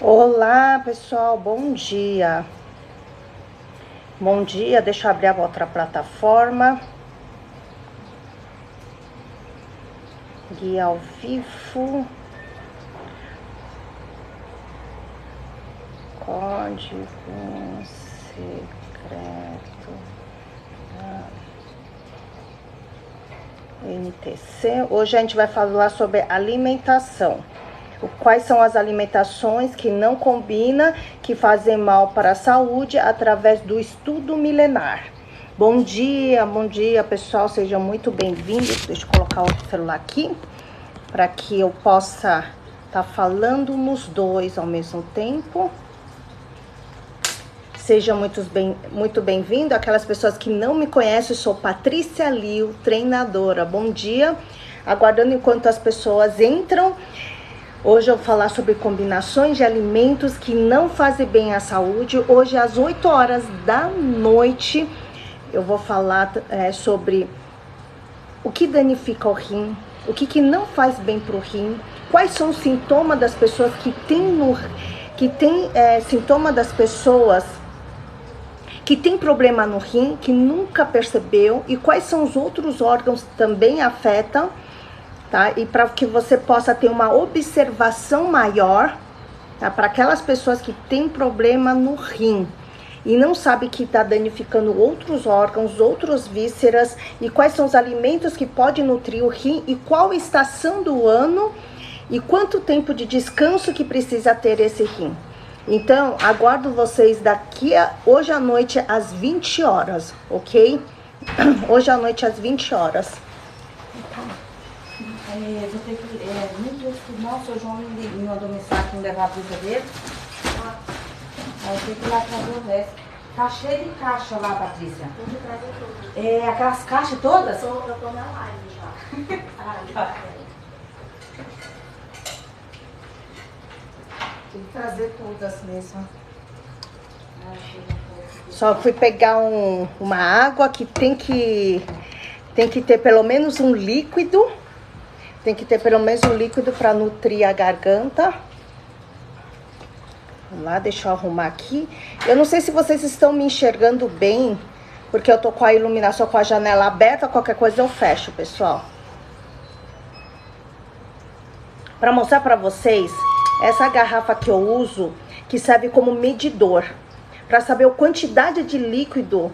Olá pessoal, bom dia. Bom dia, deixa eu abrir a outra plataforma. Guia ao vivo. Código secreto da NTC. Hoje a gente vai falar sobre alimentação. Quais são as alimentações que não combinam, que fazem mal para a saúde, através do estudo milenar. Bom dia pessoal, sejam muito bem-vindos. Deixa eu colocar o celular aqui, para que eu possa estar falando nos dois ao mesmo tempo. Sejam muito bem-vindos. Aquelas pessoas que não me conhecem, eu sou Patrícia Liu, treinadora. Bom dia. Aguardando enquanto as pessoas entram. Hoje eu vou falar sobre combinações de alimentos que não fazem bem à saúde. Hoje, às 8 horas da noite, eu vou falar sobre o que danifica o rim, o que não faz bem para o rim, quais são os sintomas das pessoas sintoma das pessoas que tem problema no rim, que nunca percebeu, e quais são os outros órgãos que também afetam. Tá? E para que você possa ter uma observação maior, tá? Para aquelas pessoas que têm problema no rim e não sabe que está danificando outros órgãos, outros vísceras, e quais são os alimentos que podem nutrir o rim, e qual estação do ano e quanto tempo de descanso que precisa ter esse rim. Então, aguardo vocês hoje à noite às 20 horas, ok? Hoje à noite às 20 horas. Vou ter que nossa, o João me mandou mensagem que não levar a blusa dele. Aí eu tenho que ir lá trazer o resto. Tá cheio de caixa lá, Patrícia. Tem que trazer tudo. Aquelas caixas todas? Eu tô na live já. Tem que trazer todas mesmo. Só fui pegar uma água que tem que ter pelo menos um líquido. Tem que ter pelo menos um líquido para nutrir a garganta. Vamos lá, deixa eu arrumar aqui. Eu não sei se vocês estão me enxergando bem, porque eu tô com a iluminação, com a janela aberta. Qualquer coisa eu fecho, pessoal. Para mostrar para vocês, essa garrafa que eu uso, que serve como medidor, para saber a quantidade de líquido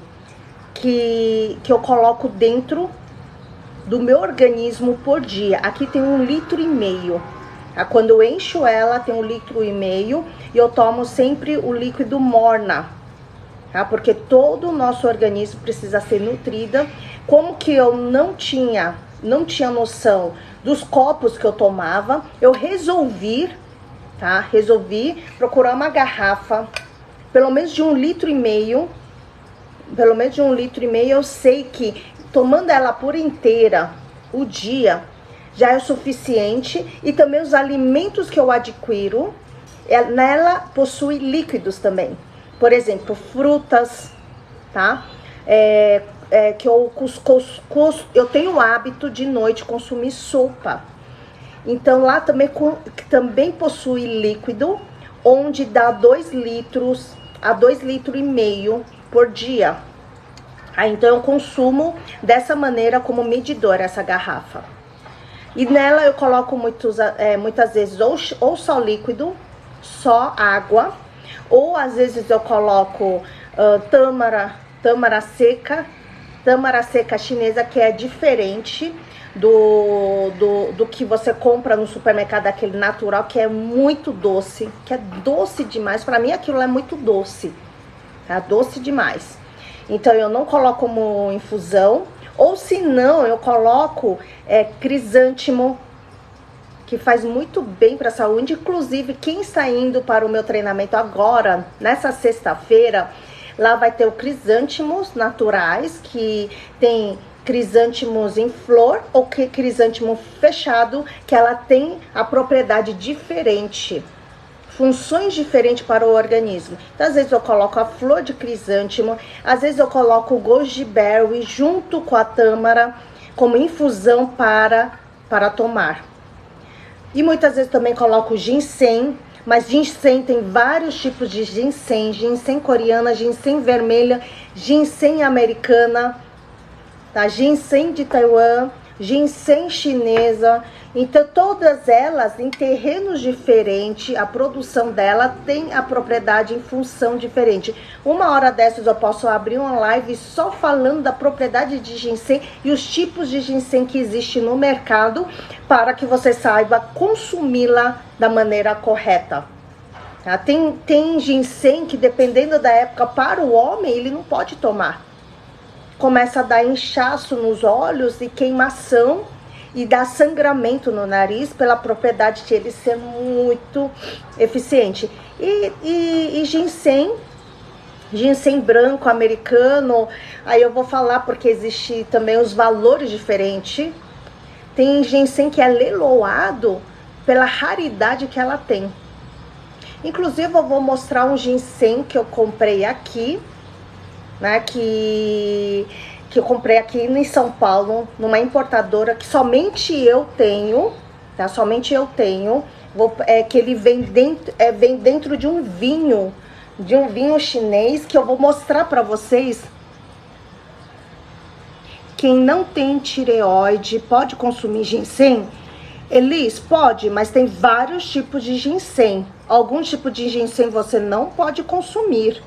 que eu coloco dentro do meu organismo por dia. Aqui tem 1,5 litro. Quando eu encho ela, tem 1,5 litro. E eu tomo sempre o líquido morna, tá? Porque todo o nosso organismo precisa ser nutrido. Como que eu não tinha noção dos copos que eu tomava, eu resolvi procurar uma garrafa, pelo menos de 1,5 litro. Pelo menos de 1,5 litro, eu sei que tomando ela por inteira o dia já é o suficiente. E também os alimentos que eu adquiro, nela possui líquidos também. Por exemplo, frutas, tá? Que eu tenho o hábito de noite consumir sopa. Então lá também possui líquido, onde dá 2 litros a 2,5 litros por dia. Então eu consumo dessa maneira, como medidor, essa garrafa. E nela eu coloco muitas vezes ou só líquido, só água, ou às vezes eu coloco tâmara seca chinesa, que é diferente do que você compra no supermercado, aquele natural, que é muito doce, que é doce demais. Para mim aquilo é muito doce, tá? Doce demais. Então eu não coloco como infusão, ou se não, eu coloco crisântimo, que faz muito bem para a saúde. Inclusive, quem está indo para o meu treinamento agora, nessa sexta-feira, lá vai ter o crisântimos naturais, que tem crisântimos em flor ou crisântimo fechado, que ela tem a propriedade diferente, funções diferentes para o organismo. Então, às vezes eu coloco a flor de crisântimo, às vezes eu coloco o goji berry junto com a tâmara como infusão para tomar. E muitas vezes também coloco ginseng, Mas ginseng tem vários tipos de ginseng. Ginseng coreana, ginseng vermelha, ginseng americana, tá? Ginseng de Taiwan, ginseng chinesa. Então, todas elas, em terrenos diferentes, a produção dela tem a propriedade em função diferente. Uma hora dessas eu posso abrir uma live só falando da propriedade de ginseng e os tipos de ginseng que existe no mercado, para que você saiba consumi-la da maneira correta. Tá? Tem ginseng que, dependendo da época, para o homem, ele não pode tomar. Começa a dar inchaço nos olhos e queimação, e dá sangramento no nariz pela propriedade de ele ser muito eficiente. E ginseng branco, americano, aí eu vou falar porque existe também os valores diferentes. Tem ginseng que é leiloado pela raridade que ela tem. Inclusive eu vou mostrar um ginseng que eu comprei aqui, né, que eu comprei aqui em São Paulo, numa importadora que somente eu tenho, tá? Somente eu tenho. Que ele vem dentro de um vinho chinês, que eu vou mostrar para vocês. Quem não tem tireoide pode consumir ginseng? Elis, pode, mas tem vários tipos de ginseng. Algum tipo de ginseng você não pode consumir,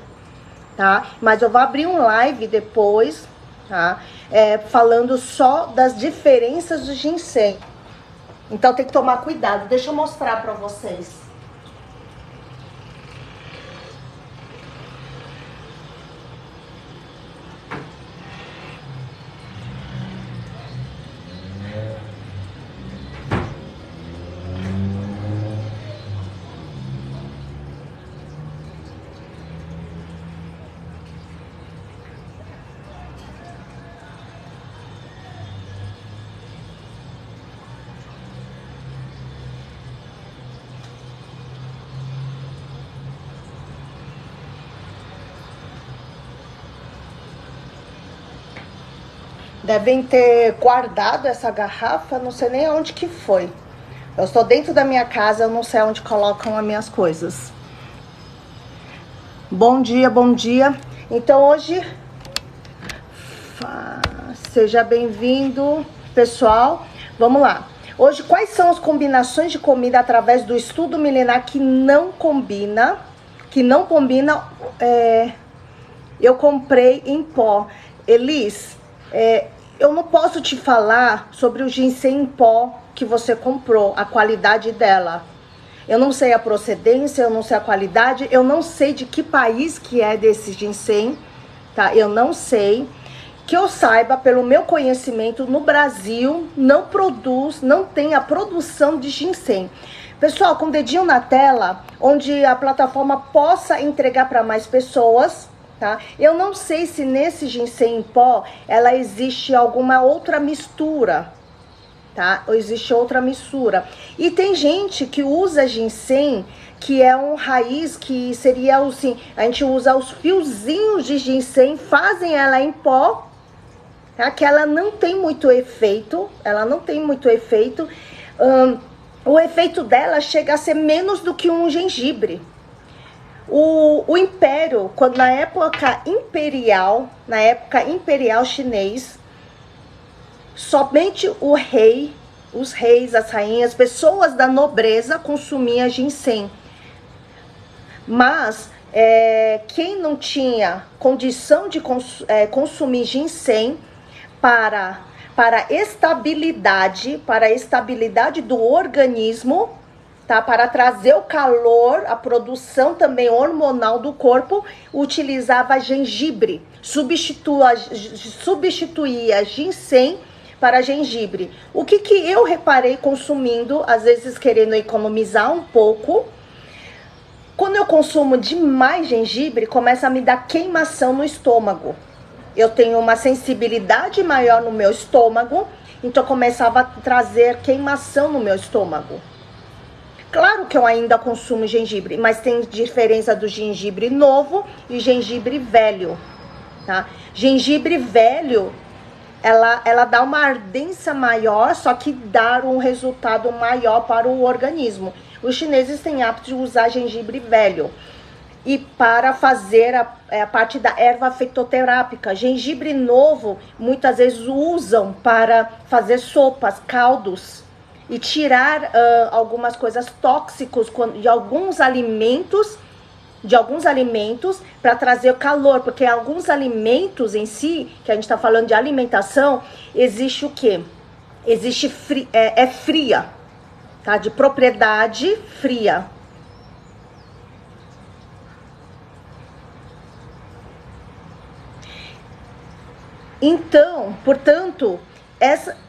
tá? Mas eu vou abrir um live depois, tá? Falando só das diferenças do ginseng. Então tem que tomar cuidado. Deixa eu mostrar para vocês. Devem ter guardado essa garrafa, não sei nem onde que foi. Eu estou dentro da minha casa, eu não sei onde colocam as minhas coisas. Bom dia, bom dia. Então hoje, seja bem-vindo, pessoal. Vamos lá. Hoje, quais são as combinações de comida através do estudo milenar que não combina? Eu comprei em pó. Elis, eu não posso te falar sobre o ginseng em pó que você comprou, a qualidade dela. Eu não sei a procedência, eu não sei a qualidade, eu não sei de que país que é desse ginseng, tá? Eu não sei. Que eu saiba, pelo meu conhecimento, no Brasil não tem a produção de ginseng. Pessoal, com o dedinho na tela, onde a plataforma possa entregar para mais pessoas, tá? Eu não sei se nesse ginseng em pó, ela existe alguma outra mistura, tá? Ou existe outra mistura. E tem gente que usa ginseng, que é um raiz, que seria assim, a gente usa os fiozinhos de ginseng, fazem ela em pó, tá? Que ela não tem muito efeito, o efeito dela chega a ser menos do que um gengibre. O império, quando na época imperial chinês, somente os reis, as rainhas, pessoas da nobreza consumiam ginseng. Mas quem não tinha condição de consumir ginseng para estabilidade do organismo, tá? Para trazer o calor, a produção também hormonal do corpo, utilizava gengibre, substituía ginseng para gengibre. O que eu reparei consumindo, às vezes querendo economizar um pouco, quando eu consumo demais gengibre, começa a me dar queimação no estômago. Eu tenho uma sensibilidade maior no meu estômago, então começava a trazer queimação no meu estômago. Claro que eu ainda consumo gengibre, mas tem diferença do gengibre novo e gengibre velho, tá? Gengibre velho, ela dá uma ardência maior, só que dá um resultado maior para o organismo. Os chineses têm hábito de usar gengibre velho. E para fazer a parte da erva fitoterápica. Gengibre novo, muitas vezes usam para fazer sopas, caldos. E tirar algumas coisas tóxicas de alguns alimentos para trazer o calor, porque alguns alimentos em si, que a gente está falando de alimentação, existe o quê? Existe fria, tá? De propriedade fria. Então, portanto,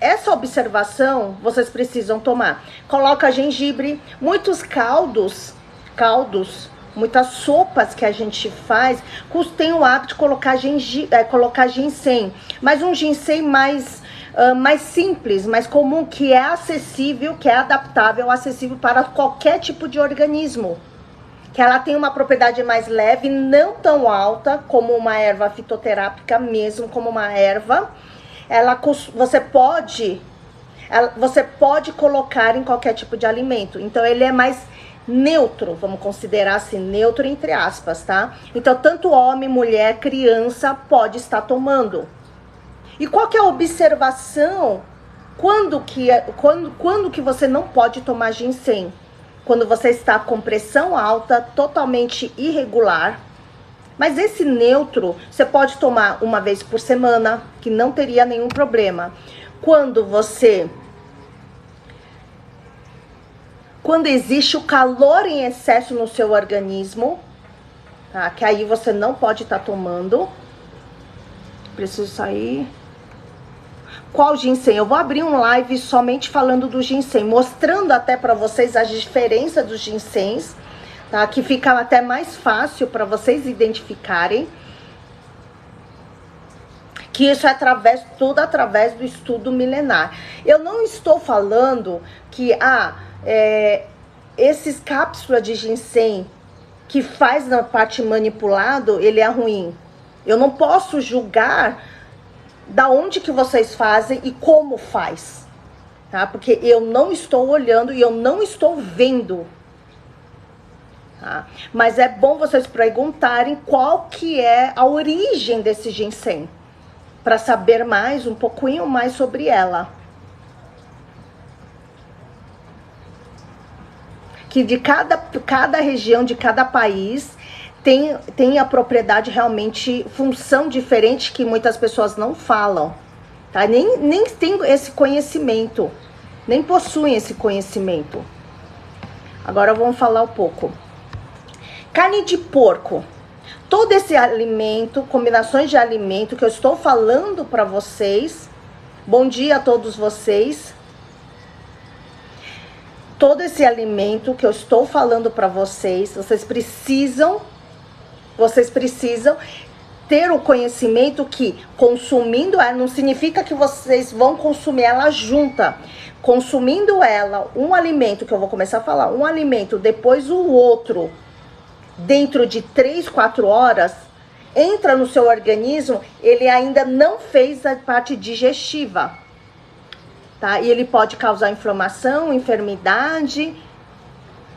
essa observação vocês precisam tomar. Coloca gengibre, muitos caldos, muitas sopas que a gente faz, tem o hábito de colocar ginseng, mas um ginseng mais simples, mais comum, que é acessível, que é adaptável, acessível para qualquer tipo de organismo. Que ela tem uma propriedade mais leve, não tão alta como uma erva fitoterápica, mesmo como uma erva. Você pode colocar em qualquer tipo de alimento. Então, ele é mais neutro, vamos considerar assim, neutro entre aspas, tá? Então, tanto homem, mulher, criança pode estar tomando. E qual que é a observação? Quando que você não pode tomar ginseng? Quando você está com pressão alta, totalmente irregular. Mas esse neutro, você pode tomar uma vez por semana, que não teria nenhum problema. Quando existe o calor em excesso no seu organismo, tá? Que aí você não pode estar tomando. Preciso sair. Qual ginseng? Eu vou abrir um live somente falando do ginseng, mostrando até para vocês a diferença dos ginsengs, tá? Que fica até mais fácil para vocês identificarem. Que isso é tudo através do estudo milenar. Eu não estou falando que esses cápsulas de ginseng que faz na parte manipulado, ele é ruim. Eu não posso julgar da onde que vocês fazem e como faz, tá? Porque eu não estou olhando e eu não estou vendo, tá? Mas é bom vocês perguntarem qual que é a origem desse ginseng, para saber um pouquinho mais sobre ela. Que de cada região, de cada país, tem a propriedade realmente, função diferente que muitas pessoas não falam, tá? Nem tem esse conhecimento, nem possuem esse conhecimento. Agora vamos falar um pouco. Carne de porco. Todo esse alimento, combinações de alimento que eu estou falando para vocês. Bom dia a todos vocês. Todo esse alimento que eu estou falando para vocês, vocês precisam ter o conhecimento que consumindo ela, não significa que vocês vão consumir ela junta. Consumindo ela, um alimento, que eu vou começar a falar, um alimento, depois o outro, dentro de 3, 4 horas, entra no seu organismo, ele ainda não fez a parte digestiva, tá? E ele pode causar inflamação, enfermidade,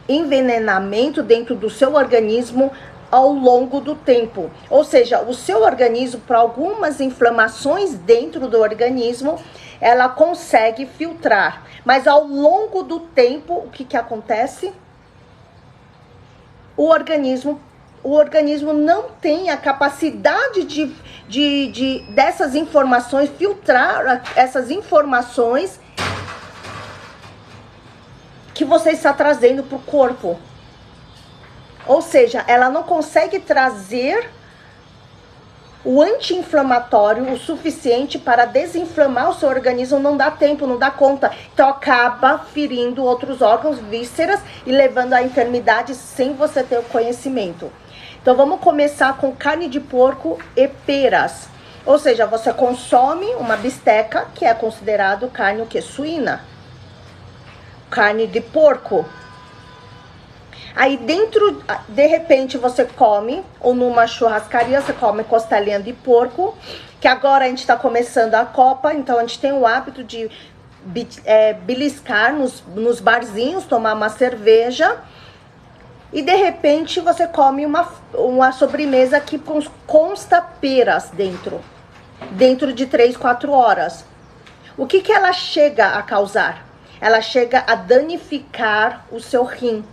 envenenamento dentro do seu organismo ao longo do tempo. Ou seja, o seu organismo, para algumas inflamações dentro do organismo, ela consegue filtrar. Mas ao longo do tempo, o que acontece? O organismo não tem a capacidade dessas informações, filtrar essas informações que você está trazendo para o corpo. Ou seja, ela não consegue trazer o anti-inflamatório o suficiente para desinflamar o seu organismo, não dá tempo, não dá conta. Então acaba ferindo outros órgãos, vísceras e levando a enfermidade sem você ter o conhecimento. Então vamos começar com carne de porco e peras. Ou seja, você consome uma bisteca, que é considerado carne suína. Carne de porco. Aí dentro, de repente, você come, ou numa churrascaria, você come costelinha de porco, que agora a gente tá começando a Copa, então a gente tem o hábito de beliscar nos barzinhos, tomar uma cerveja. E de repente você come uma sobremesa que consta peras dentro de 3, 4 horas. O que ela chega a causar? Ela chega a danificar o seu rim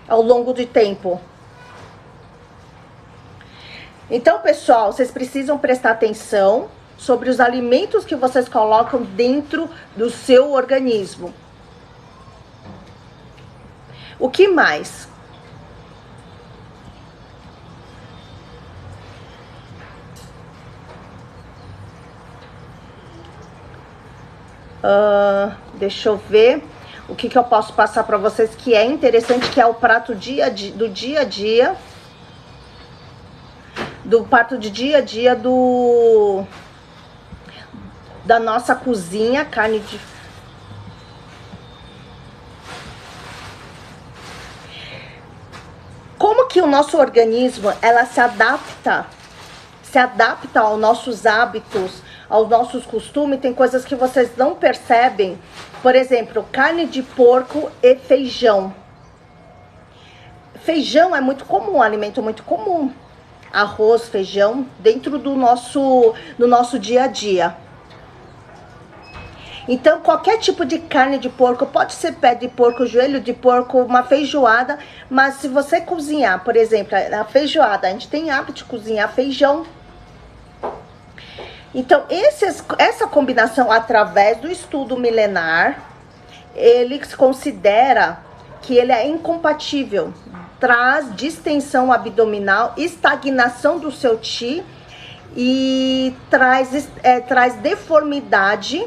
ao longo do tempo. Então, pessoal, vocês precisam prestar atenção sobre os alimentos que vocês colocam dentro do seu organismo. O que mais? Deixa eu ver o que eu posso passar para vocês que é interessante, que é o prato do dia a dia. Do prato de dia a dia da nossa cozinha, carne de... Como que o nosso organismo, ela se adapta aos nossos hábitos, aos nossos costumes. Tem coisas que vocês não percebem. Por exemplo, carne de porco e feijão. Feijão é muito comum, um alimento muito comum. Arroz, feijão, dentro do nosso dia a dia. Então, qualquer tipo de carne de porco, pode ser pé de porco, joelho de porco, uma feijoada, mas se você cozinhar, por exemplo, a feijoada, a gente tem hábito de cozinhar feijão. Então, essa combinação, através do estudo milenar, ele considera que ele é incompatível. Traz distensão abdominal, estagnação do seu qi e traz deformidade.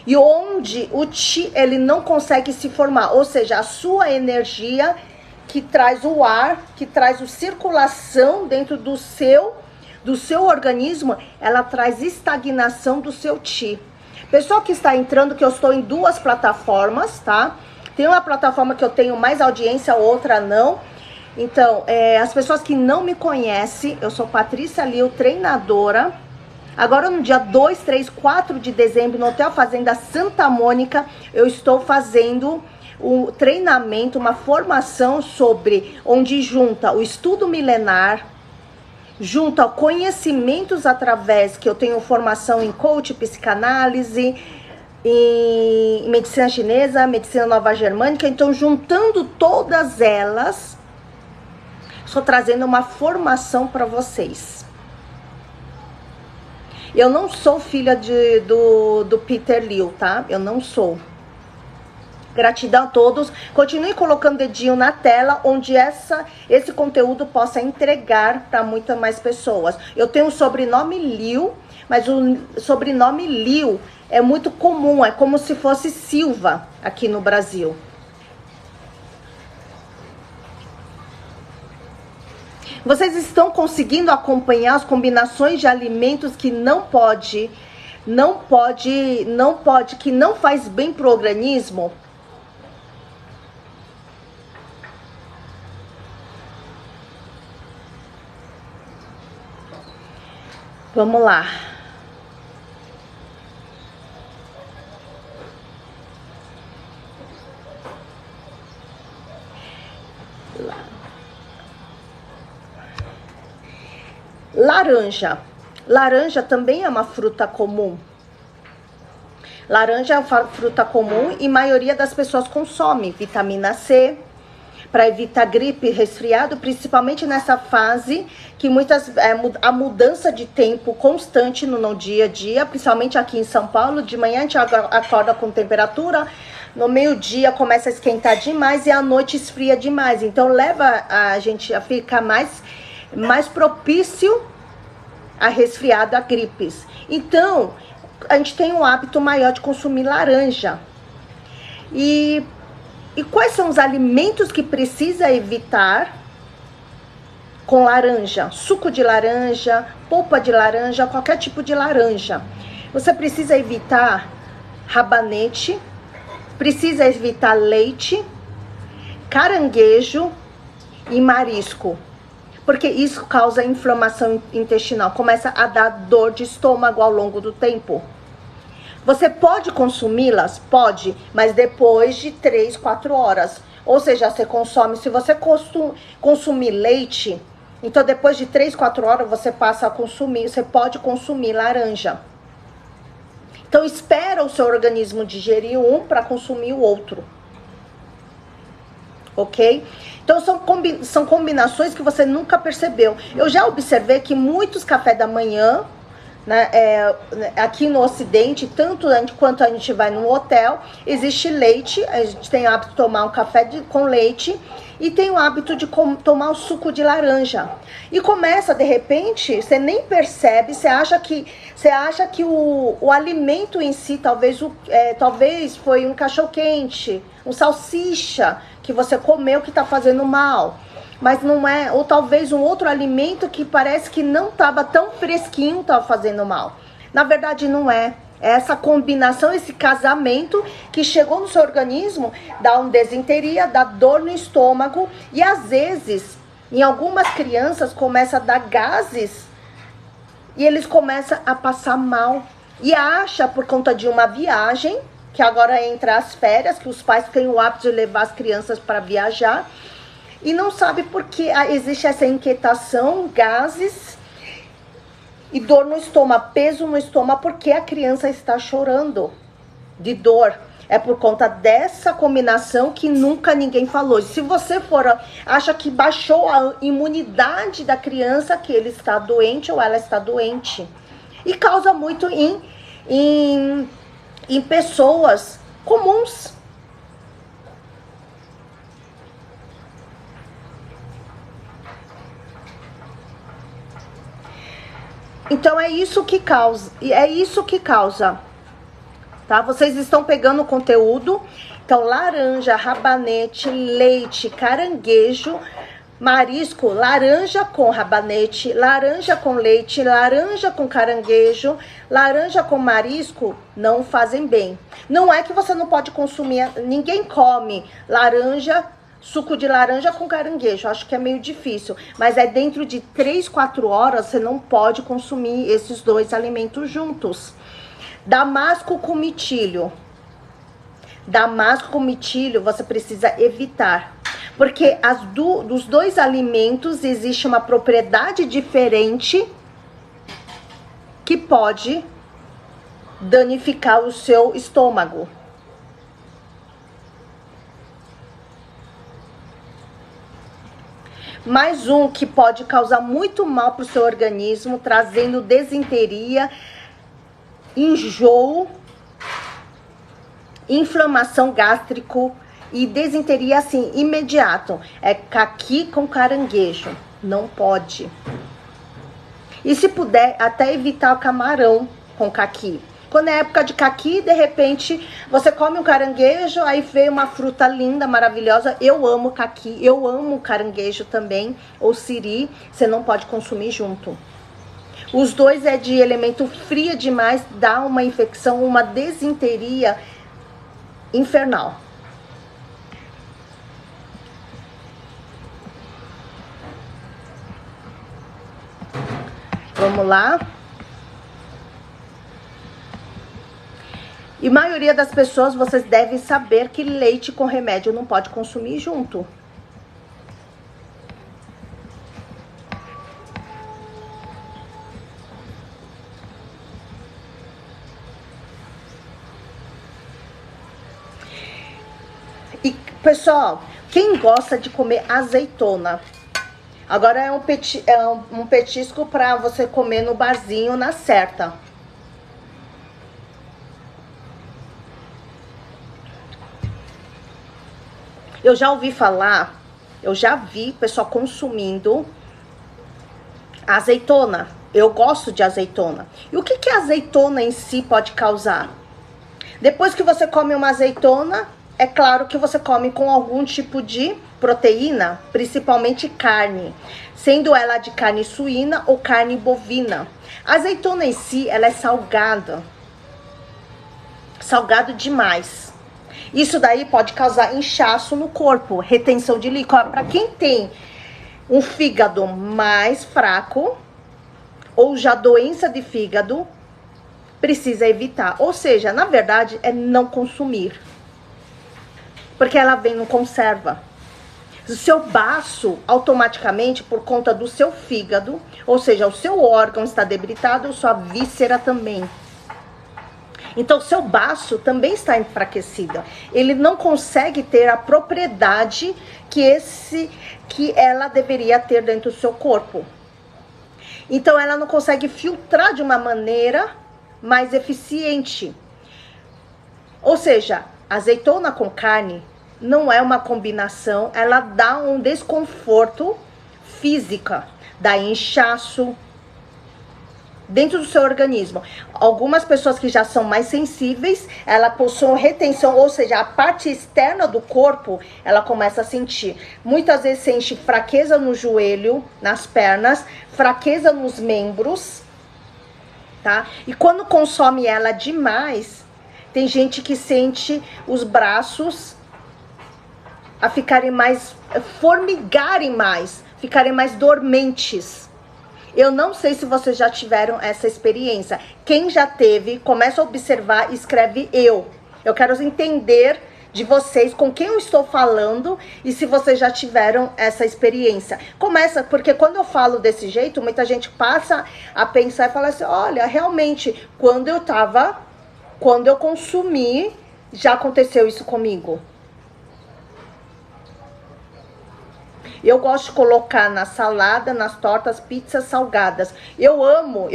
E onde o qi, ele não consegue se formar, ou seja, a sua energia que traz o ar, que traz a circulação dentro do seu organismo, ela traz estagnação do seu qi. Pessoal que está entrando, que eu estou em 2 plataformas, tá? Tem uma plataforma que eu tenho mais audiência, outra não. Então, as pessoas que não me conhecem, eu sou Patrícia Liu, treinadora. Agora no dia 2, 3, 4 de dezembro, no Hotel Fazenda Santa Mônica, eu estou fazendo um treinamento, uma formação onde junta o estudo milenar, junta conhecimentos através que eu tenho formação em coach, psicanálise, em medicina chinesa, medicina nova germânica. Então, juntando todas elas, estou trazendo uma formação para vocês. Eu não sou filha do Peter Liu, tá? Eu não sou. Gratidão a todos. Continue colocando dedinho na tela, onde esse conteúdo possa entregar para muitas mais pessoas. Eu tenho o sobrenome Liu, mas o sobrenome Liu é muito comum. É como se fosse Silva aqui no Brasil. Vocês estão conseguindo acompanhar as combinações de alimentos que que não faz bem pro organismo? Vamos lá. Laranja. Laranja também é uma fruta comum. Laranja é uma fruta comum e a maioria das pessoas consome vitamina C para evitar gripe, resfriado, principalmente nessa fase que a mudança de tempo constante no dia a dia, principalmente aqui em São Paulo. De manhã a gente acorda com temperatura, no meio-dia começa a esquentar demais e à noite esfria demais. Então leva a gente a ficar mais propício a resfriado, a gripes. Então, a gente tem um hábito maior de consumir laranja. E quais são os alimentos que precisa evitar com laranja? Suco de laranja, polpa de laranja, qualquer tipo de laranja. Você precisa evitar rabanete, precisa evitar leite, caranguejo e marisco. Porque isso causa inflamação intestinal, começa a dar dor de estômago ao longo do tempo. Você pode consumi-las? Pode, mas depois de 3, 4 horas. Ou seja, você consome, se você consumir leite, então depois de 3, 4 horas você passa a consumir, você pode consumir laranja. Então espera o seu organismo digerir um para consumir o outro. Ok? Então são combinações que você nunca percebeu. Eu já observei que muitos café da manhã, né, aqui no Ocidente, tanto quanto a gente vai no hotel, existe leite, a gente tem o hábito de tomar um café com leite e tem o hábito de tomar o suco de laranja. E começa, de repente, você nem percebe, você acha que o alimento em si, talvez foi um cachorro-quente, um salsicha que você comeu que tá fazendo mal. Mas não é, ou talvez um outro alimento que parece que não estava tão fresquinho, estava fazendo mal. Na verdade não é. É essa combinação, esse casamento que chegou no seu organismo, dá uma desinteria, dá dor no estômago e às vezes, em algumas crianças, começa a dar gases e eles começam a passar mal. E acha por conta de uma viagem, que agora entra as férias, que os pais têm o hábito de levar as crianças para viajar, e não sabe por que existe essa inquietação, gases e dor no estômago, peso no estômago, porque a criança está chorando de dor. É por conta dessa combinação que nunca ninguém falou. Se você acha que baixou a imunidade da criança, que ele está doente ou ela está doente. E causa muito em pessoas comuns. Então é isso que causa, tá? Vocês estão pegando o conteúdo. Então, laranja, rabanete, leite, caranguejo, marisco, laranja com rabanete, laranja com leite, laranja com caranguejo, laranja com marisco, não fazem bem. Não é que você não pode consumir, ninguém come laranja, suco de laranja com caranguejo, acho que é meio difícil. Mas é dentro de 3, 4 horas, você não pode consumir esses dois alimentos juntos. Damasco com mirtilo. Damasco com mirtilo, você precisa evitar. Porque dos dois alimentos existe uma propriedade diferente que pode danificar o seu estômago. Mais um que pode causar muito mal para o seu organismo, trazendo desinteria, enjoo, inflamação gástrico e desinteria assim, imediato. É caqui com caranguejo. Não pode. E se puder, até evitar o camarão com caqui. Quando é época de caqui, de repente, você come um caranguejo, aí vê uma fruta linda, maravilhosa. Eu amo caqui, eu amo caranguejo também, ou siri, você não pode consumir junto. Os dois é de elemento frio demais, dá uma infecção, uma desinteria infernal. Vamos lá. E a maioria das pessoas, vocês devem saber que leite com remédio não pode consumir junto. E, pessoal, quem gosta de comer azeitona? Agora é um petisco para você comer no barzinho na certa. Eu já ouvi falar, eu já vi pessoal consumindo azeitona. Eu gosto de azeitona. E o que a azeitona em si pode causar? Depois que você come uma azeitona, é claro que você come com algum tipo de proteína, principalmente carne, sendo ela de carne suína ou carne bovina. A azeitona em si, ela é salgada. Salgado demais. Isso daí pode causar inchaço no corpo, retenção de líquido. Para quem tem um fígado mais fraco ou já doença de fígado, precisa evitar. Ou seja, na verdade, é não consumir. Porque ela vem no conserva. O seu baço, automaticamente, por conta do seu fígado, ou seja, o seu órgão está debilitado, sua víscera também. Então, o seu baço também está enfraquecido. Ele não consegue ter a propriedade que ela deveria ter dentro do seu corpo. Então, ela não consegue filtrar de uma maneira mais eficiente. Ou seja, azeitona com carne não é uma combinação, ela dá um desconforto físico, dá inchaço dentro do seu organismo. Algumas pessoas que já são mais sensíveis, ela possui retenção, ou seja, a parte externa do corpo, ela começa a sentir. Muitas vezes sente fraqueza no joelho, nas pernas, fraqueza nos membros, tá? E quando consome ela demais, tem gente que sente os braços a ficarem mais, formigarem mais, ficarem mais dormentes. Eu não sei se vocês já tiveram essa experiência. Quem já teve, começa a observar e escreve eu. Eu quero entender de vocês com quem eu estou falando e se vocês já tiveram essa experiência. Começa, porque quando eu falo desse jeito, muita gente passa a pensar e fala assim, olha, realmente, quando eu consumi, já aconteceu isso comigo. Eu gosto de colocar na salada, nas tortas, pizzas salgadas. Eu amo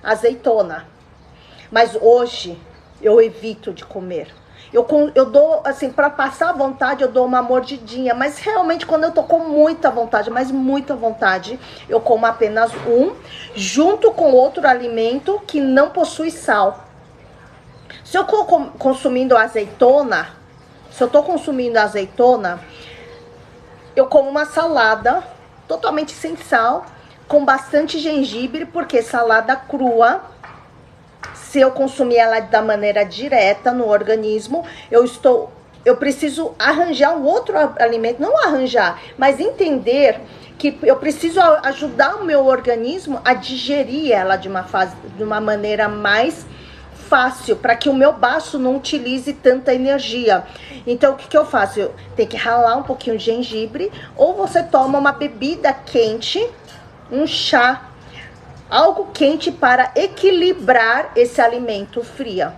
azeitona. Mas hoje eu evito de comer. Eu dou, assim, para passar a vontade, eu dou uma mordidinha. Mas realmente quando eu tô com muita vontade, mas muita vontade, eu como apenas um, junto com outro alimento que não possui sal. Se eu tô consumindo azeitona, eu como uma salada totalmente sem sal, com bastante gengibre, porque salada crua, se eu consumir ela da maneira direta no organismo, eu preciso arranjar um outro alimento, não arranjar, mas entender que eu preciso ajudar o meu organismo a digerir ela de uma maneira mais fácil, para que o meu baço não utilize tanta energia. Então, o que eu faço? Tem que ralar um pouquinho de gengibre, ou você toma uma bebida quente, um chá, algo quente para equilibrar esse alimento frio.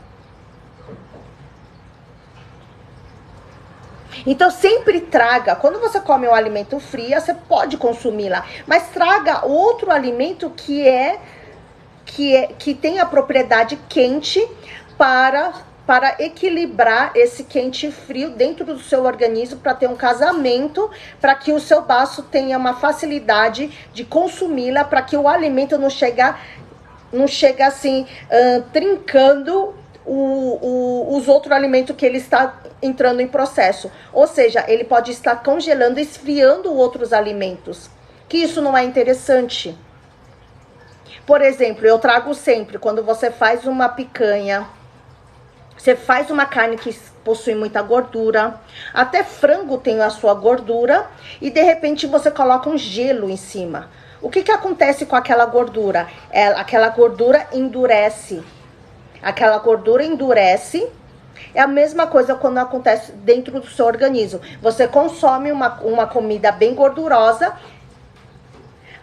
Então, sempre traga, quando você come um alimento frio, você pode consumir lá, mas traga outro alimento que tem a propriedade quente para equilibrar esse quente e frio dentro do seu organismo, para ter um casamento, para que o seu baço tenha uma facilidade de consumi-la, para que o alimento não chega assim, trincando os outros alimentos que ele está entrando em processo. Ou seja, ele pode estar congelando, esfriando outros alimentos, que isso não é interessante. Por exemplo, eu trago sempre, quando você faz uma picanha, você faz uma carne que possui muita gordura, até frango tem a sua gordura, e de repente você coloca um gelo em cima. O que acontece com aquela gordura? Aquela gordura endurece. Aquela gordura endurece. É a mesma coisa quando acontece dentro do seu organismo. Você consome uma comida bem gordurosa,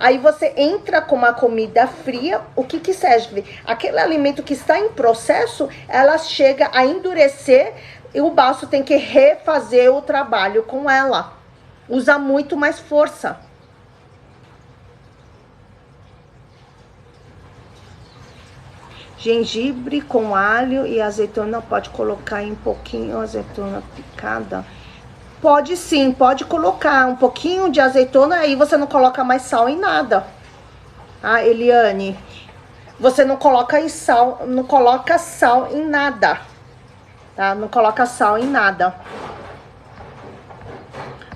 aí você entra com uma comida fria, o que serve? Aquele alimento que está em processo, ela chega a endurecer e o baço tem que refazer o trabalho com ela. Usa muito mais força. Gengibre com alho e azeitona, pode colocar em um pouquinho azeitona picada. Pode sim, pode colocar um pouquinho de azeitona, aí você não coloca mais sal em nada. Ah, Eliane, você não coloca sal em nada, tá? Não coloca sal em nada.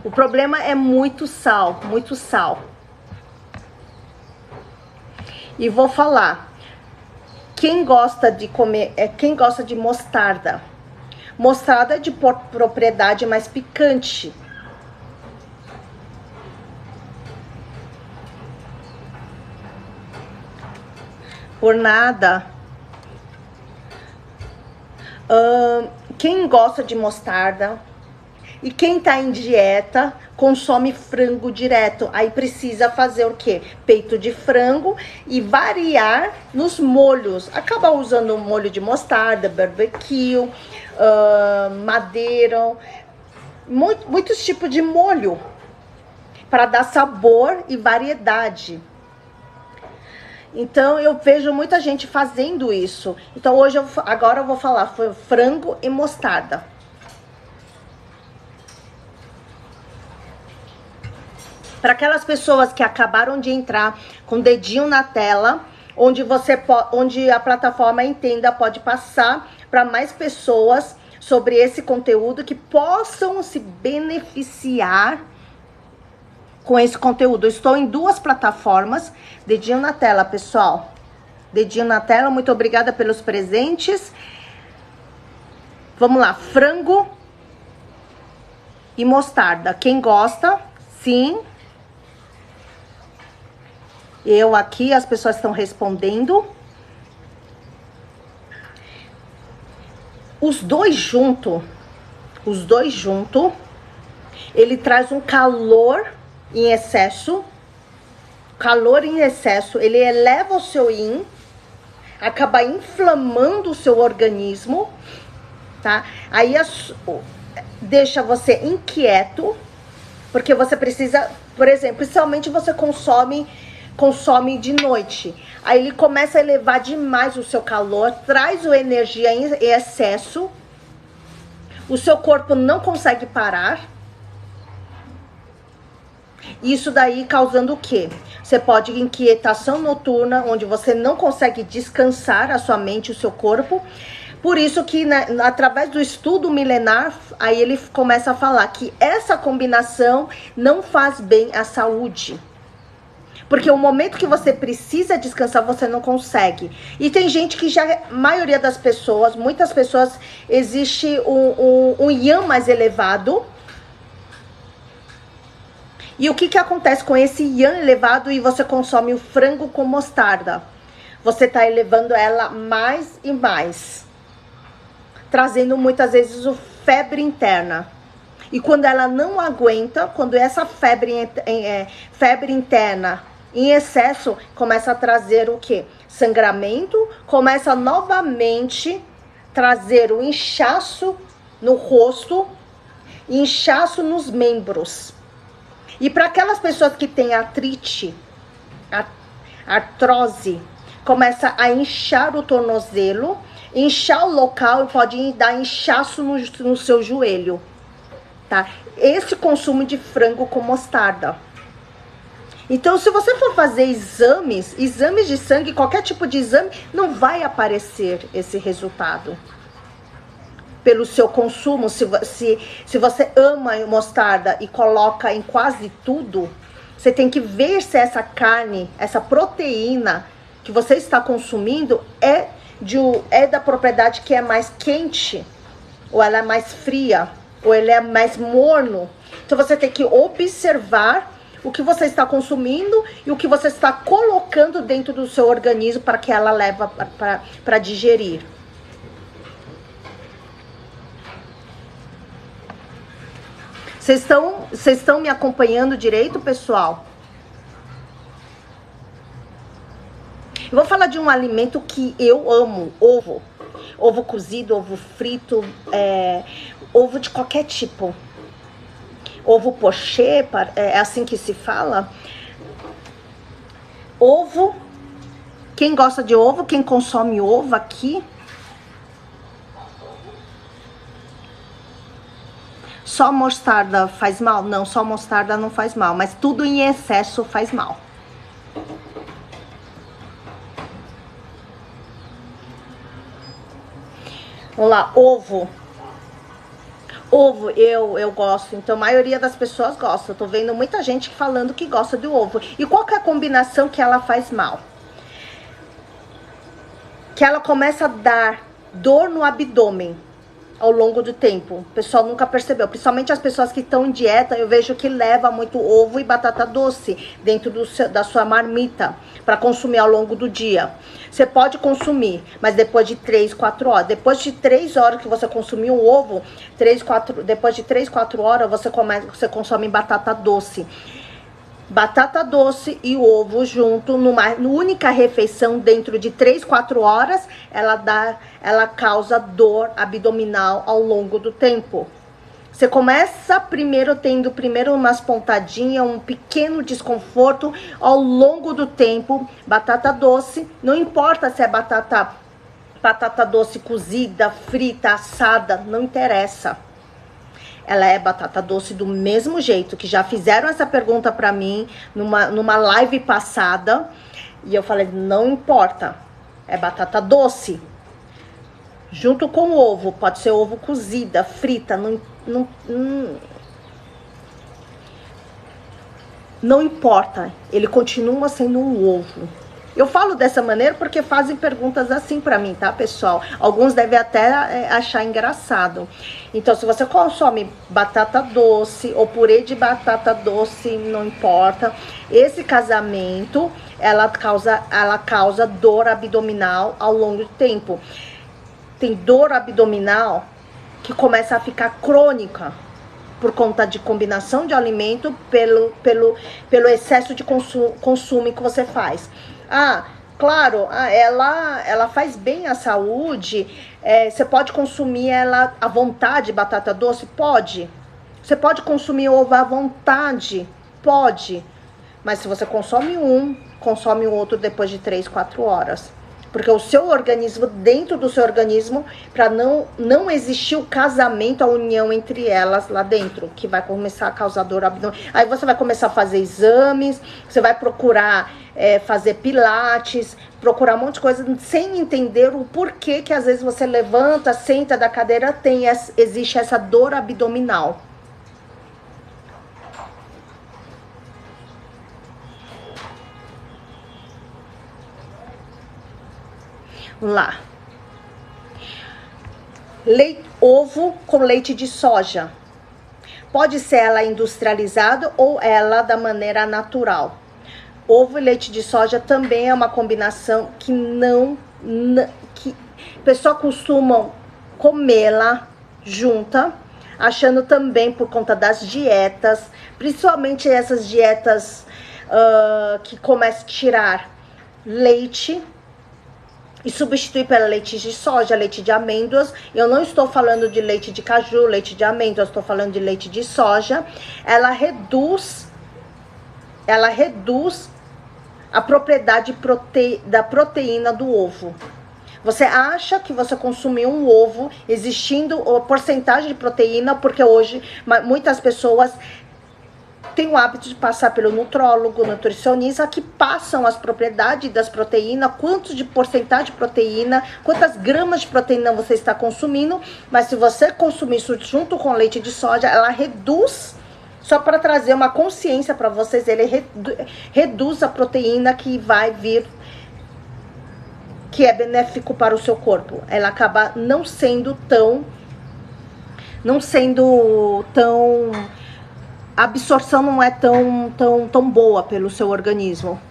O problema é muito sal, muito sal. E vou falar, quem gosta de comer, quem gosta de mostarda. Mostarda é de propriedade mais picante. Por nada. Quem gosta de mostarda e quem tá em dieta consome frango direto. Aí precisa fazer o quê? Peito de frango e variar nos molhos. Acaba usando molho de mostarda, barbecue, madeira, muitos tipos de molho para dar sabor e variedade. Então eu vejo muita gente fazendo isso. Então hoje agora eu vou falar frango e mostarda. Para aquelas pessoas que acabaram de entrar com o dedinho na tela, onde a plataforma Entenda pode passar para mais pessoas sobre esse conteúdo que possam se beneficiar com esse conteúdo. Eu estou em 2 plataformas. Dedinho na tela, pessoal. Dedinho na tela. Muito obrigada pelos presentes. Vamos lá. Frango e mostarda. Quem gosta? Sim. Eu aqui, as pessoas estão respondendo. Os dois junto, ele traz um calor em excesso, ele eleva o seu yin, acaba inflamando o seu organismo, tá? Aí deixa você inquieto, porque você precisa, por exemplo, principalmente você consome de noite. Aí ele começa a elevar demais o seu calor, traz a energia em excesso, o seu corpo não consegue parar. Isso daí causando o quê? Você pode inquietação noturna, onde você não consegue descansar a sua mente, o seu corpo. Por isso que, né, através do estudo milenar, aí ele começa a falar que essa combinação não faz bem à saúde. Porque o momento que você precisa descansar, você não consegue. E tem gente que já, a maioria das pessoas, muitas pessoas, existe um yang mais elevado. E o que acontece com esse yang elevado e você consome o frango com mostarda? Você está elevando ela mais e mais, trazendo muitas vezes o febre interna. E quando ela não aguenta, quando essa febre interna em excesso, começa a trazer o quê? Sangramento, começa novamente trazer o inchaço no rosto, inchaço nos membros. E para aquelas pessoas que têm artrite, artrose, começa a inchar o tornozelo, inchar o local e pode dar inchaço no seu joelho, tá? Esse consumo de frango com mostarda. Então, se você for fazer exames de sangue, qualquer tipo de exame, não vai aparecer esse resultado. Pelo seu consumo, se você ama mostarda e coloca em quase tudo, você tem que ver se essa carne, essa proteína que você está consumindo é da propriedade que é mais quente, ou ela é mais fria, ou ele é mais morno. Então você tem que observar o que você está consumindo e o que você está colocando dentro do seu organismo para que ela leve para digerir. Vocês estão me acompanhando direito, pessoal? Eu vou falar de um alimento que eu amo, ovo. Ovo cozido, ovo frito, ovo de qualquer tipo. Ovo pochê, é assim que se fala. Ovo. Quem gosta de ovo, quem consome ovo aqui. Só mostarda faz mal? Não, só mostarda não faz mal, mas tudo em excesso faz mal. Vamos lá, ovo. Ovo, eu gosto, então a maioria das pessoas gosta. Eu tô vendo muita gente falando que gosta de ovo. E qual que é a combinação que ela faz mal? Que ela começa a dar dor no abdômen. ao longo do tempo. O pessoal nunca percebeu. Principalmente as pessoas que estão em dieta, eu vejo que leva muito ovo e batata doce dentro da sua marmita para consumir ao longo do dia. Você pode consumir, mas depois de 3, 4 horas. Depois de 3 horas que você consumiu o ovo, depois de 3, 4 horas você consome batata doce. Batata doce e ovo junto numa única refeição dentro de 3, 4 horas, ela causa dor abdominal ao longo do tempo. Você começa tendo umas pontadinhas, um pequeno desconforto ao longo do tempo. Batata doce, não importa se é batata doce cozida, frita, assada, não interessa. Ela é batata doce do mesmo jeito, que já fizeram essa pergunta pra mim numa live passada. E eu falei, não importa, é batata doce. Junto com o ovo, pode ser ovo cozida, frita, não importa, ele continua sendo um ovo. Eu falo dessa maneira porque fazem perguntas assim pra mim, tá, pessoal? Alguns devem até achar engraçado. Então, se você consome batata doce ou purê de batata doce, não importa. Esse casamento, ela causa dor abdominal ao longo do tempo. Tem dor abdominal que começa a ficar crônica por conta de combinação de alimento pelo excesso de consumo que você faz. Ah, claro, ela faz bem à saúde. Você pode consumir ela à vontade, batata doce? Pode. Você pode consumir ovo à vontade? Pode. Mas se você consome o outro depois de 3, 4 horas. Porque o seu organismo, dentro do seu organismo, para não existir o casamento, a união entre elas lá dentro, que vai começar a causar dor abdominal. Aí você vai começar a fazer exames, você vai procurar fazer pilates, procurar um monte de coisa, sem entender o porquê que às vezes você levanta, senta da cadeira, existe essa dor abdominal. Vamos lá. Ovo com leite de soja. Pode ser ela industrializada ou ela da maneira natural. Ovo e leite de soja também é uma combinação que pessoas costumam comê-la junta, achando também por conta das dietas, principalmente essas dietas que começam a tirar leite e substituir pelo leite de soja, leite de amêndoas. Eu não estou falando de leite de caju, leite de amêndoas, estou falando de leite de soja. Ela reduz a propriedade da proteína do ovo. Você acha que você consumiu um ovo existindo a porcentagem de proteína, porque hoje muitas pessoas tem o hábito de passar pelo nutrólogo, nutricionista, que passam as propriedades das proteínas, quanto de porcentagem de proteína, quantas gramas de proteína você está consumindo. Mas se você consumir isso junto com leite de soja, ela reduz, só para trazer uma consciência para vocês, ele reduz a proteína que vai vir, que é benéfico para o seu corpo. Ela acaba não sendo tão a absorção não é tão boa pelo seu organismo.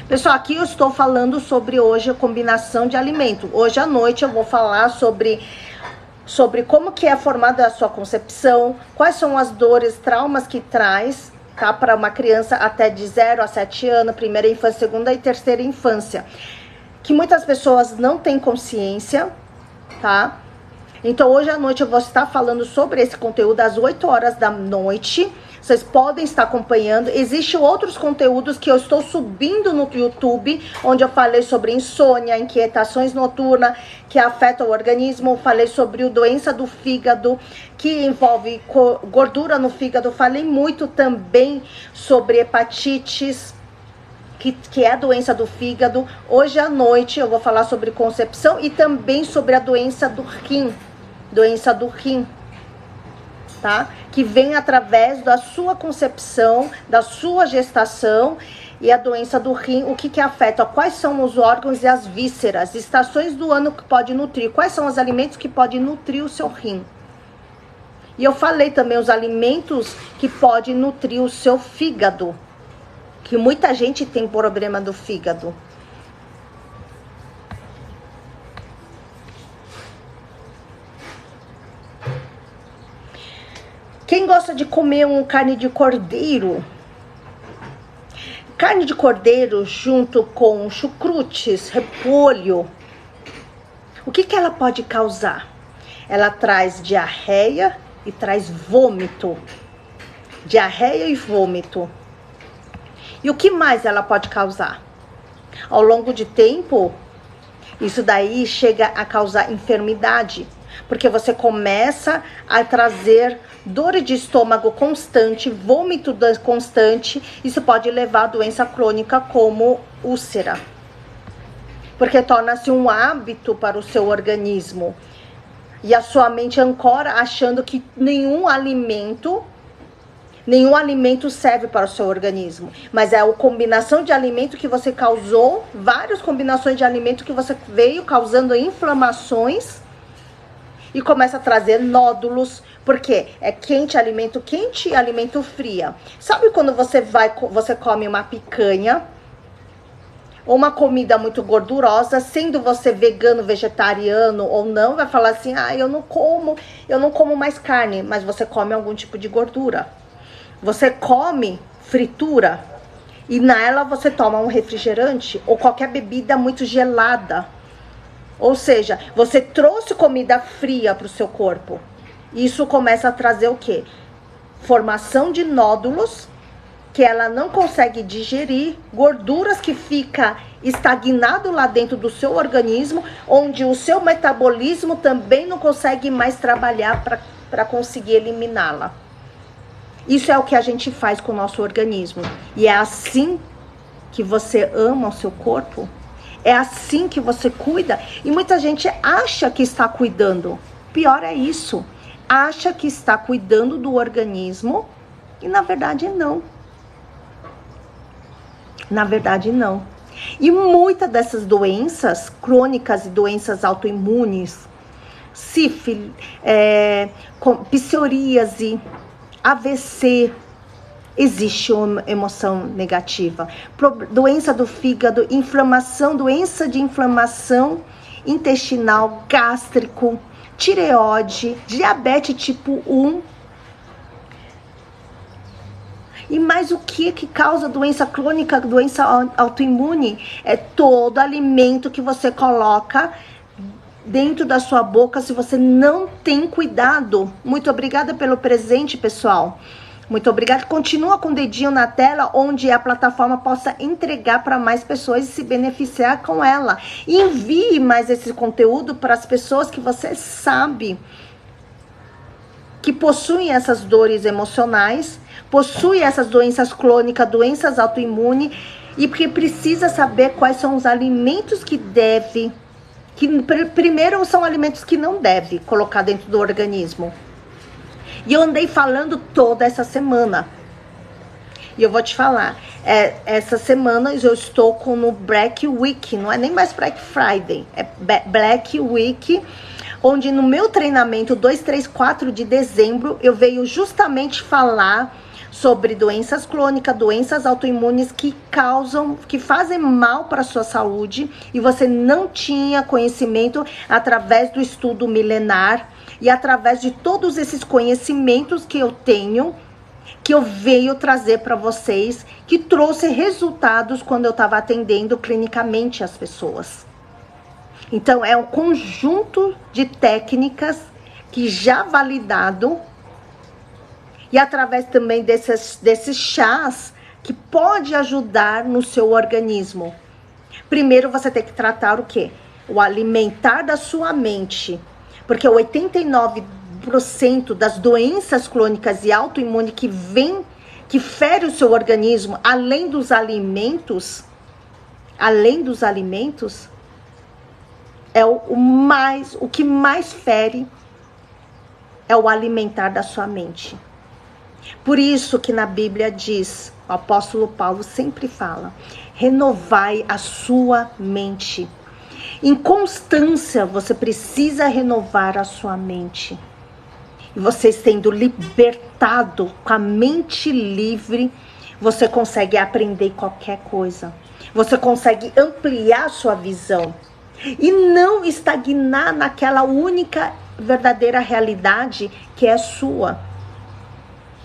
Pessoal, aqui eu estou falando sobre hoje a combinação de alimento. Hoje à noite eu vou falar sobre como que é formada a sua concepção, quais são as dores, traumas que traz, tá? Para uma criança até de 0 a 7 anos, primeira infância, segunda e terceira infância. Que muitas pessoas não têm consciência, tá? Então, hoje à noite eu vou estar falando sobre esse conteúdo às 8 horas da noite. Vocês podem estar acompanhando. Existem outros conteúdos que eu estou subindo no YouTube, onde eu falei sobre insônia, inquietações noturnas, que afetam o organismo. Falei sobre a doença do fígado, que envolve gordura no fígado. Falei muito também sobre hepatites, que é a doença do fígado. Hoje à noite eu vou falar sobre concepção e também sobre a doença do rim. Doença do rim, tá? Que vem através da sua concepção, da sua gestação E a doença do rim, o que que afeta? Quais são os órgãos e as vísceras? Estações do ano que pode nutrir. Quais são os alimentos que podem nutrir o seu rim? E eu falei também os alimentos que podem nutrir o seu fígado. Que muita gente tem problema do fígado. Quem gosta de comer carne de cordeiro? Carne de cordeiro junto com chucrutes, repolho. O que que ela pode causar? Ela traz diarreia e traz vômito. Diarreia e vômito. E o que mais ela pode causar? Ao longo de tempo, isso daí chega a causar enfermidade. Porque você começa a trazer dor de estômago constante, vômito constante. Isso pode levar a doença crônica como úlcera. Porque torna-se um hábito para o seu organismo. E a sua mente ancora achando que nenhum alimento serve para o seu organismo. Mas é a combinação de alimento que você causou, várias combinações de alimento que você veio causando inflamações. E começa a trazer nódulos, porque é quente, alimento fria. Sabe quando você come uma picanha, ou uma comida muito gordurosa, sendo você vegano, vegetariano ou não, vai falar assim, eu não como mais carne, mas você come algum tipo de gordura. Você come fritura, e nela você toma um refrigerante, ou qualquer bebida muito gelada. Ou seja, você trouxe comida fria para o seu corpo. Isso começa a trazer o quê? Formação de nódulos que ela não consegue digerir, gorduras que fica estagnado lá dentro do seu organismo, onde o seu metabolismo também não consegue mais trabalhar para conseguir eliminá-la. Isso é o que a gente faz com o nosso organismo. E é assim que você ama o seu corpo? É assim que você cuida? E muita gente acha que está cuidando. Pior é isso. Acha que está cuidando do organismo e na verdade não. Na verdade não. E muitas dessas doenças crônicas e doenças autoimunes, sífilis, psoríase, AVC, existe uma emoção negativa. Doença do fígado, inflamação, doença de inflamação intestinal, gástrico, tireoide, diabetes tipo 1. E mais o que causa doença crônica, doença autoimune? É todo alimento que você coloca dentro da sua boca se você não tem cuidado. Muito obrigada pelo presente, pessoal. Muito obrigada. Continua com o dedinho na tela, onde a plataforma possa entregar para mais pessoas e se beneficiar com ela. E envie mais esse conteúdo para as pessoas que você sabe que possuem essas dores emocionais, possuem essas doenças crônicas, doenças autoimunes, e que precisa saber quais são os alimentos que deve, primeiro são alimentos que não deve colocar dentro do organismo. E eu andei falando toda essa semana. E eu vou te falar, essa semana eu estou no Black Week, não é nem mais Black Friday, é Black Week, onde no meu treinamento 2, 3, 4 de dezembro, eu venho justamente falar sobre doenças crônicas, doenças autoimunes que fazem mal para a sua saúde, e você não tinha conhecimento através do estudo milenar e através de todos esses conhecimentos que eu tenho, que eu venho trazer para vocês, que trouxe resultados quando eu estava atendendo clinicamente as pessoas. Então, é um conjunto de técnicas que já validado, e através também desses chás que pode ajudar no seu organismo. Primeiro, você tem que tratar o quê? O alimentar da sua mente. Porque 89% das doenças crônicas e autoimunes que ferem o seu organismo, além dos alimentos, o que mais fere é o alimentar da sua mente. Por isso que na Bíblia diz, o apóstolo Paulo sempre fala, renovai a sua mente. Em constância, você precisa renovar a sua mente. E você sendo libertado, com a mente livre, você consegue aprender qualquer coisa. Você consegue ampliar sua visão. E não estagnar naquela única verdadeira realidade que é sua.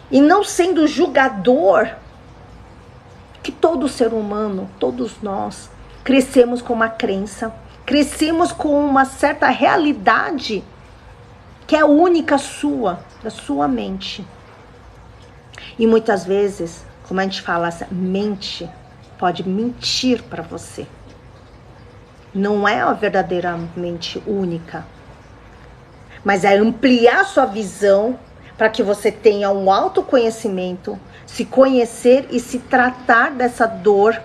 E não sendo julgador, que todo ser humano, todos nós, crescemos com uma crença, crescemos com uma certa realidade que é única sua, da sua mente. E muitas vezes, como a gente fala, essa mente pode mentir para você. Não é a verdadeiramente única. Mas é ampliar sua visão para que você tenha um autoconhecimento, se conhecer e se tratar dessa dor,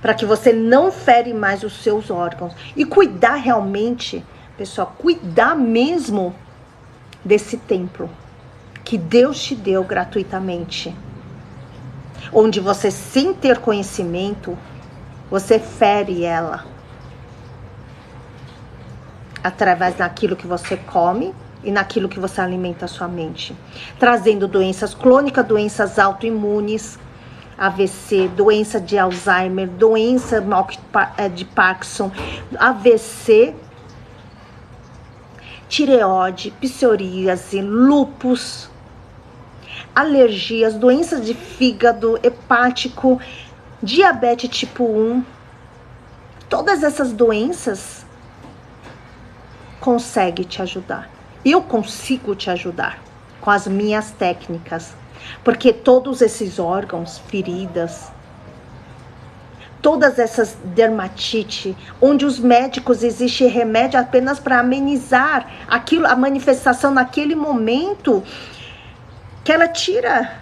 para que você não fere mais os seus órgãos. E cuidar realmente, pessoal, cuidar mesmo desse templo que Deus te deu gratuitamente. Onde você, sem ter conhecimento, você fere ela. Através daquilo que você come e naquilo que você alimenta a sua mente. Trazendo doenças crônicas, doenças autoimunes, AVC, doença de Alzheimer, doença de Parkinson, AVC, tireoide, psoríase, lúpus, alergias, doenças de fígado, hepático, diabetes tipo 1. Todas essas doenças conseguem te ajudar. Eu consigo te ajudar com as minhas técnicas. Porque todos esses órgãos, feridas, todas essas dermatite, onde os médicos existe remédio apenas para amenizar aquilo, a manifestação naquele momento, que ela tira,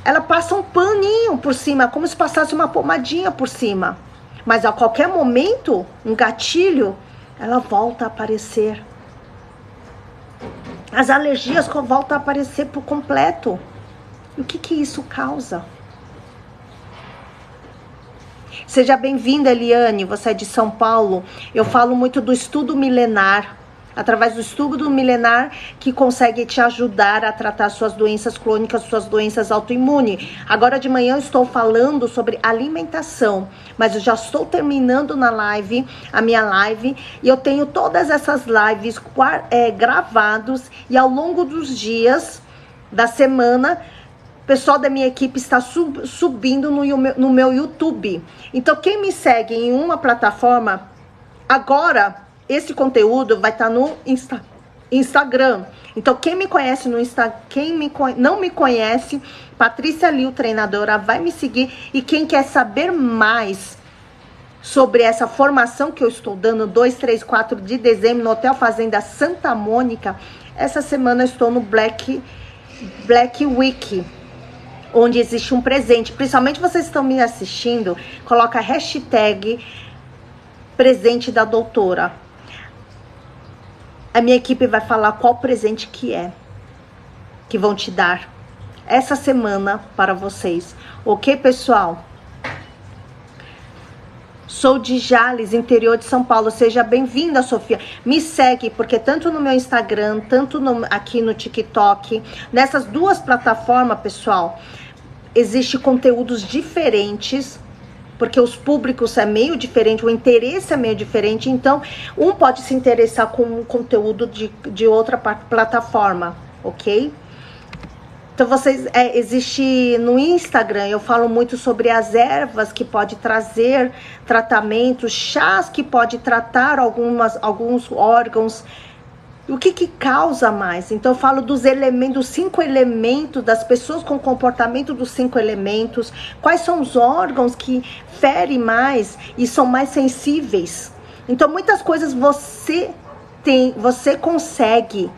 ela passa um paninho por cima, como se passasse uma pomadinha por cima. Mas a qualquer momento, um gatilho, ela volta a aparecer. As alergias voltam a aparecer por completo. E o que isso causa? Seja bem-vinda, Eliane, você é de São Paulo. Eu falo muito do estudo milenar. Através do estudo milenar que consegue te ajudar a tratar suas doenças crônicas, suas doenças autoimunes. Agora de manhã eu estou falando sobre alimentação, mas eu já estou terminando na live, a minha live, e eu tenho todas essas lives gravados, e ao longo dos dias da semana, o pessoal da minha equipe está subindo no meu YouTube. Então, quem me segue em uma plataforma, agora, esse conteúdo vai estar no Instagram. Então, quem me conhece no Instagram, não me conhece, Patrícia Liu, treinadora, vai me seguir. E quem quer saber mais sobre essa formação que eu estou dando, 2, 3, 4 de dezembro, no Hotel Fazenda Santa Mônica, essa semana eu estou no Black Week, onde existe um presente. Principalmente vocês estão me assistindo, coloca a hashtag presente da doutora. A minha equipe vai falar qual presente que vão te dar essa semana para vocês. Ok, pessoal? Sou de Jales, interior de São Paulo. Seja bem-vinda, Sofia. Me segue, porque tanto no meu Instagram, tanto aqui no TikTok, nessas duas plataformas, pessoal, existem conteúdos diferentes, porque os públicos é meio diferente, o interesse é meio diferente. Então, um pode se interessar com um conteúdo de outra plataforma, ok? Então, existe no Instagram, eu falo muito sobre as ervas que pode trazer tratamentos, chás que pode tratar alguns órgãos. O que causa mais? Então, eu falo dos 5 elementos, das pessoas com comportamento dos 5 elementos. Quais são os órgãos que ferem mais e são mais sensíveis? Então, muitas coisas você consegue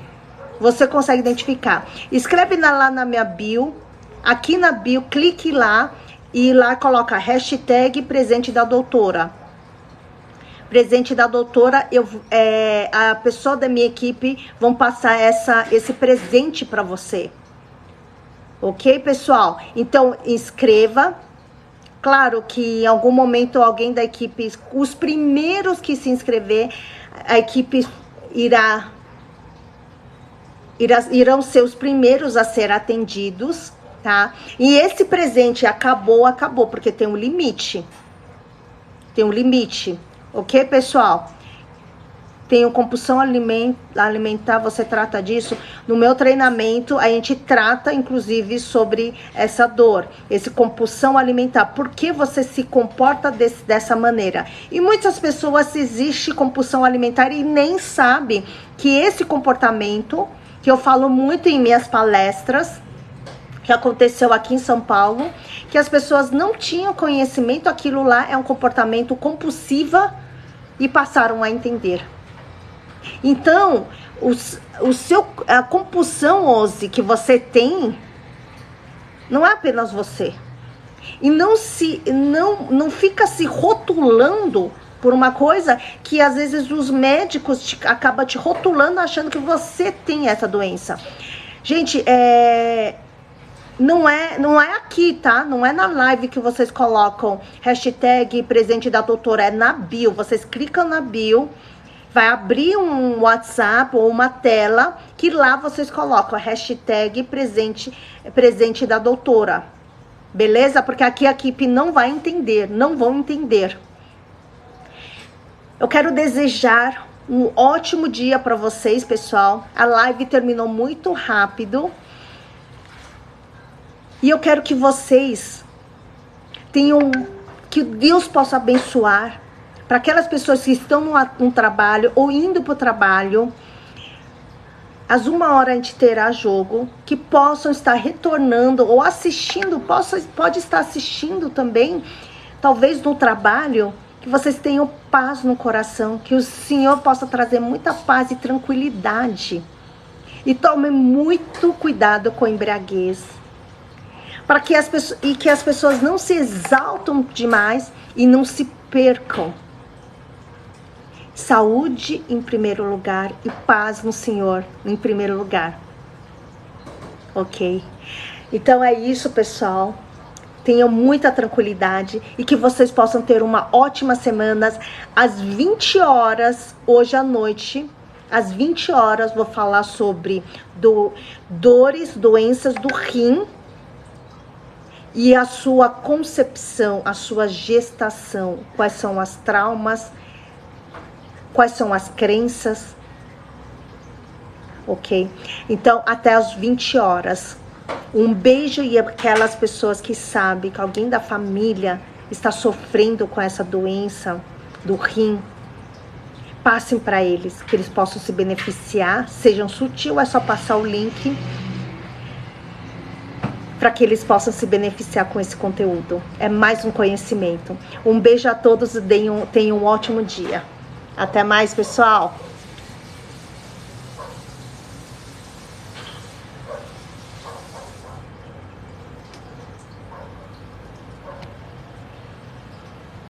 identificar. Escreve lá na minha bio. Aqui na bio, clique lá e lá coloca hashtag presente da doutora. Presente da doutora, a pessoa da minha equipe vão passar esse presente para você. Ok, pessoal? Então, inscreva. Claro que em algum momento alguém da equipe, os primeiros que se inscrever, a equipe irão ser os primeiros a ser atendidos, tá? E esse presente acabou, porque tem um limite. Tem um limite, ok, pessoal? Tenho compulsão alimentar, você trata disso? No meu treinamento, a gente trata, inclusive, sobre essa dor, esse compulsão alimentar. Por que você se comporta dessa maneira? E muitas pessoas existe compulsão alimentar e nem sabem que esse comportamento, que eu falo muito em minhas palestras, que aconteceu aqui em São Paulo, que as pessoas não tinham conhecimento, aquilo lá é um comportamento compulsivo e passaram a entender. Então, a compulsão, Ozzy, que você tem, não é apenas você. E não fica se rotulando por uma coisa que às vezes os médicos acabam te rotulando achando que você tem essa doença. Gente, não é aqui, tá? Não é na live que vocês colocam hashtag presente da doutora, é na bio. Vocês clicam na bio, vai abrir um WhatsApp ou uma tela que lá vocês colocam a hashtag presente da doutora. Beleza? Porque aqui a equipe não vai entender, não vão entender. Eu quero desejar um ótimo dia para vocês, pessoal. A live terminou muito rápido. E eu quero que vocês tenham, que Deus possa abençoar para aquelas pessoas que estão no trabalho ou indo para o trabalho. Às 1h a gente terá jogo, que possam estar retornando ou assistindo, pode estar assistindo também, talvez no trabalho, que vocês tenham paz no coração, que o Senhor possa trazer muita paz e tranquilidade. E tome muito cuidado com a embriaguez, para que as pessoas não se exaltam demais e não se percam. Saúde em primeiro lugar e paz no Senhor em primeiro lugar. Ok? Então é isso, pessoal. Tenham muita tranquilidade e que vocês possam ter uma ótima semana. Às 20 horas, hoje à noite, às 20 horas, vou falar sobre doenças do rim e a sua concepção, a sua gestação. Quais são as traumas, quais são as crenças, ok? Então, até às 20 horas. Um beijo e aquelas pessoas que sabem que alguém da família está sofrendo com essa doença do rim, passem para eles, que eles possam se beneficiar. Sejam sutil, é só passar o link para que eles possam se beneficiar com esse conteúdo. É mais um conhecimento. Um beijo a todos e tenham um ótimo dia. Até mais, pessoal!